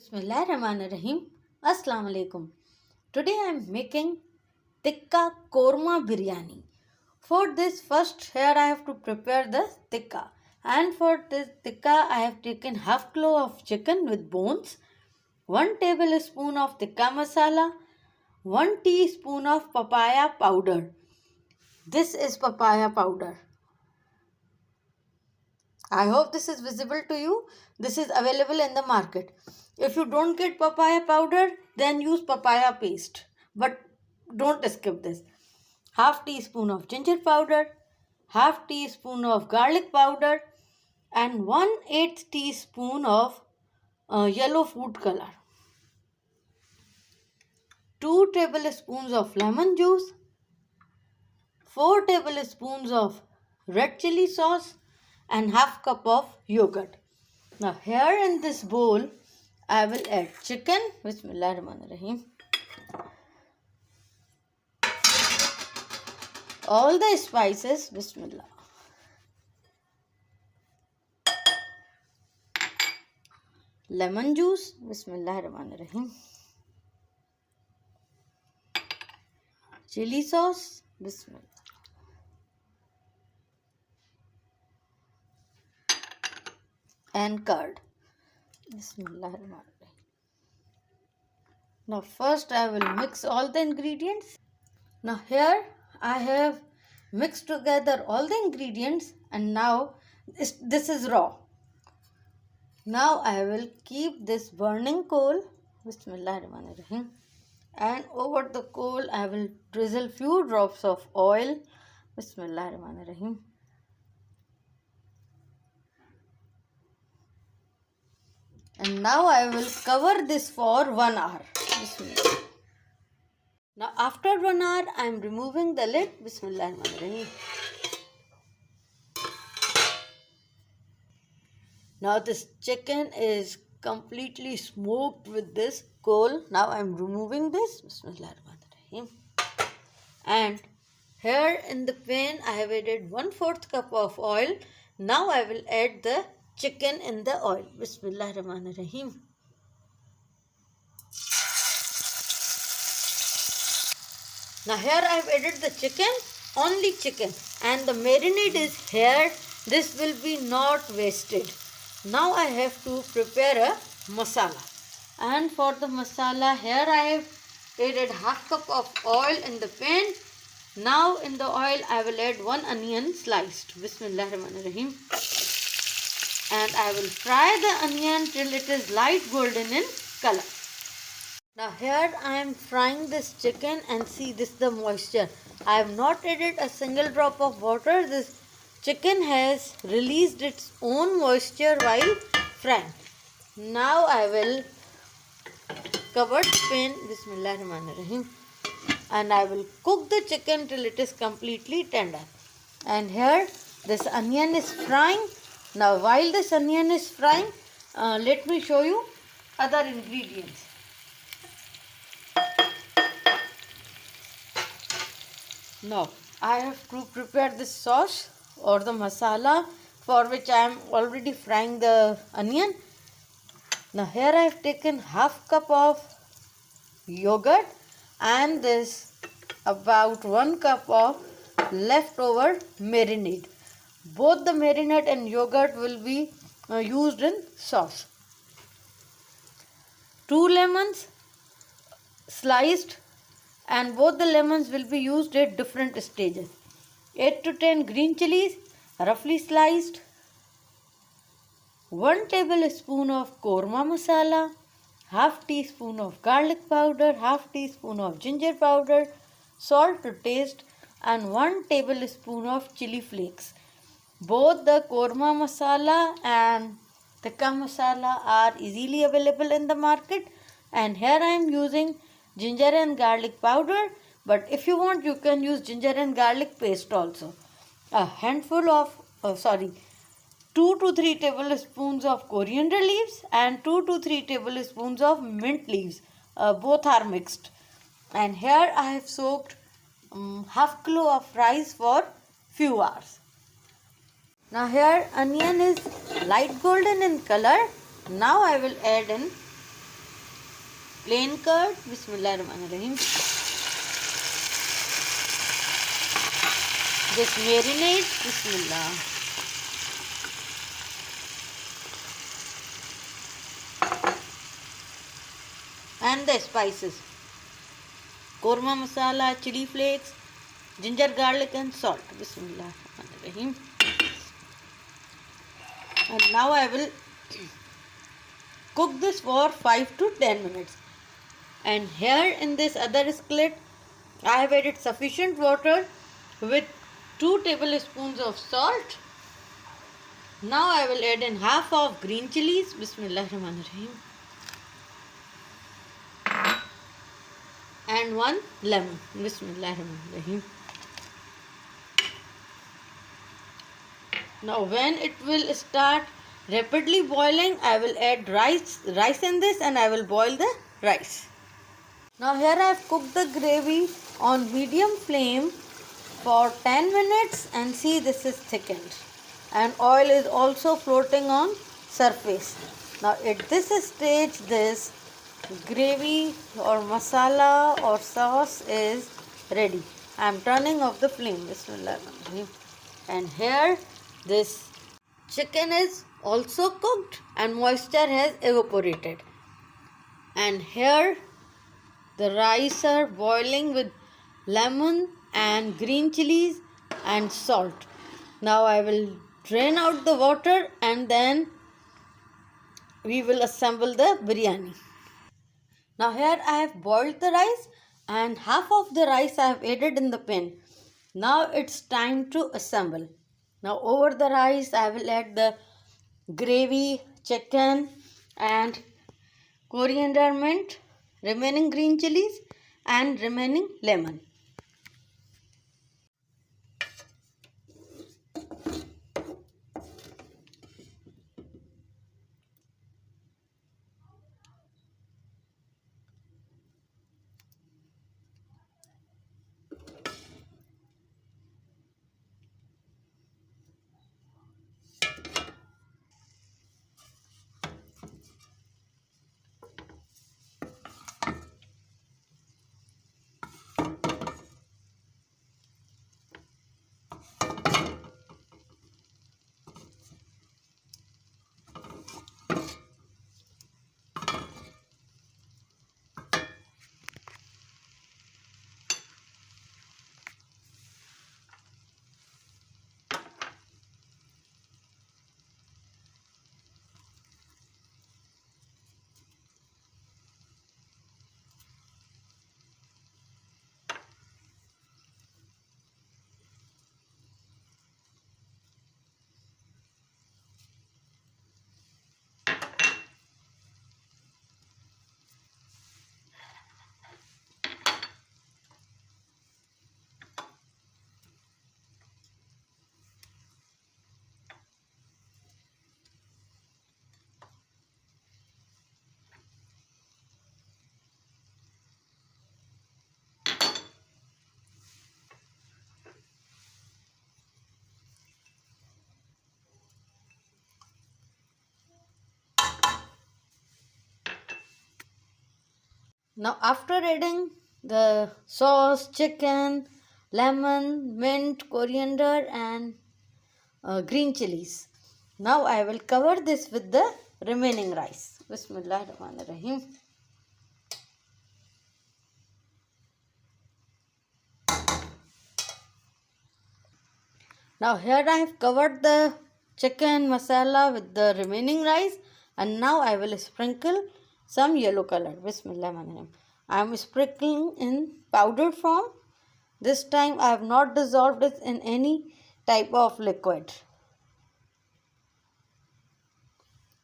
Bismillahirrahmanirrahim. Assalamu alaikum. Today I am making Tikka Korma Biryani. For this, first here I have to prepare the Tikka. And for this Tikka I have taken half kilo of chicken with bones, 1 tablespoon of Tikka masala, 1 teaspoon of papaya powder. This is papaya powder. I hope this is visible to you. This is available in the market. If you don't get papaya powder, then use papaya paste. But don't skip this. Half teaspoon of ginger powder, half teaspoon of garlic powder, and 1/8 teaspoon of yellow food color. 2 tablespoons of lemon juice, 4 tablespoons of red chili sauce, and half cup of yogurt. Now here in this bowl, I will add chicken. Bismillahirrahmanirrahim. All the spices. Bismillah. Lemon juice. Bismillahirrahmanirrahim. Chili sauce. Bismillah. And curd. Bismillahirrahmanirrahim. Now first I will mix all the ingredients. Now here I have mixed together all the ingredients, and now this is raw. Now I will keep this burning coal. Bismillahirrahmanirrahim. And over the coal I will drizzle few drops of oil. Bismillahirrahmanirrahim. And now I will cover this for 1 hour. Bismillah. Now after 1 hour I am removing the lid. Bismillahirrahmanirrahim. Now this chicken is completely smoked with this coal. Now I am removing this. Bismillahirrahmanirrahim. And here in the pan I have added 1/4 cup of oil. Now I will add the chicken in the oil. Bismillahirrahmanirrahim. Now here I have added the chicken, only chicken, and the marinade is here. This will be not wasted. Now I have to prepare a masala. And for the masala, here I have added half cup of oil in the pan. Now in the oil I will add 1 onion sliced. Bismillahirrahmanirrahim. And I will fry the onion till it is light golden in color. Now here I am frying this chicken, and see this the moisture. I have not added a single drop of water. This chicken has released its own moisture while frying. Now I will cover the pan. Bismillahirrahmanirrahim. And I will cook the chicken till it is completely tender. And here this onion is frying. Now while this onion is frying, let me show you other ingredients. Now I have to prepare this sauce or the masala, for which I am already frying the onion. Now here I have taken half cup of yogurt and this about 1 cup of leftover marinade. Both the marinade and yogurt will be used in sauce. 2 lemons sliced, and both the lemons will be used at different stages. 8 to 10 green chilies roughly sliced. 1 tablespoon of korma masala, half teaspoon of garlic powder, half teaspoon of ginger powder, salt to taste, and 1 tablespoon of chili flakes. Both the korma masala and tikka masala are easily available in the market, and here I am using ginger and garlic powder, but if you want you can use ginger and garlic paste also. A handful of 2 to 3 tablespoons of coriander leaves and 2 to 3 tablespoons of mint leaves. Both are mixed. And here I have soaked half kilo of rice for few hours. Now here onion is light golden in color. Now I will add in plain curd. Bismillahirrahmanirrahim. This marinade. Bismillah. And the spices. Korma masala, chili flakes, ginger, garlic and salt. Bismillahirrahmanirrahim. And now I will cook this for 5 to 10 minutes. And here in this other skillet, I have added sufficient water with 2 tablespoons of salt. Now I will add in half of green chilies. Bismillahirrahmanirrahim. And 1 lemon. Bismillahirrahmanirrahim. Now when it will start rapidly boiling, I will add rice in this and I will boil the rice. Now here I have cooked the gravy on medium flame for 10 minutes and see this is thickened and oil is also floating on surface. Now at this stage this gravy or masala or sauce is ready. I am turning off the flame. Bismillahirrahmanirrahim. And here this chicken is also cooked and moisture has evaporated. And here the rice are boiling with lemon and green chilies and salt. Now I will drain out the water and then we will assemble the biryani. Now here I have boiled the rice and half of the rice I have added in the pan. Now it's time to assemble. Now over the rice I will add the gravy, chicken and coriander mint, remaining green chilies and remaining lemon. Now after adding the sauce, chicken, lemon, mint, coriander and green chilies. Now I will cover this with the remaining rice. Bismillahirrahmanirrahim. Now here I have covered the chicken masala with the remaining rice and now I will sprinkle some yellow color. Bismillahirrahmanirrahim. I am sprinkling in powdered form. This time I have not dissolved it in any type of liquid.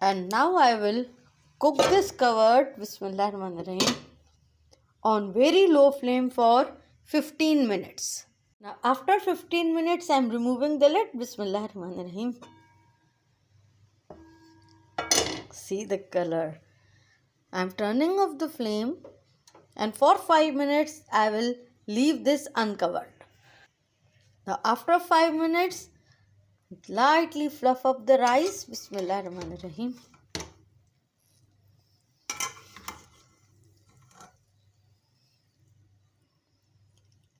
And now I will cook this covered, Bismillahirrahmanirrahim, on very low flame for 15 minutes. Now after 15 minutes I am removing the lid. Bismillahirrahmanirrahim. See the color. I am turning off the flame and for 5 minutes I will leave this uncovered. Now after 5 minutes lightly fluff up the rice. Bismillahirrahmanirrahim.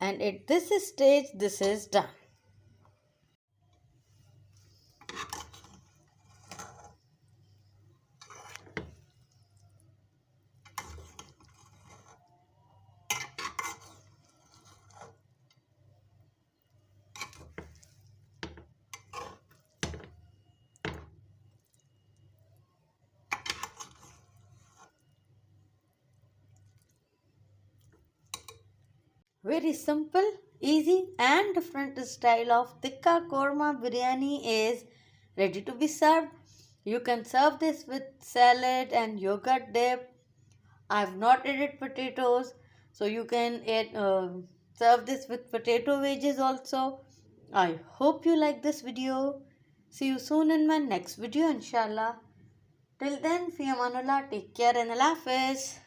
And at this stage, this is done. Very simple, easy and different style of Tikka Korma Biryani is ready to be served. You can serve this with salad and yogurt dip. I've not added potatoes, so you can serve this with potato wedges also. I hope you like this video. See you soon in my next video, inshallah. Till then, fi amanullah, take care and Allah Hafiz.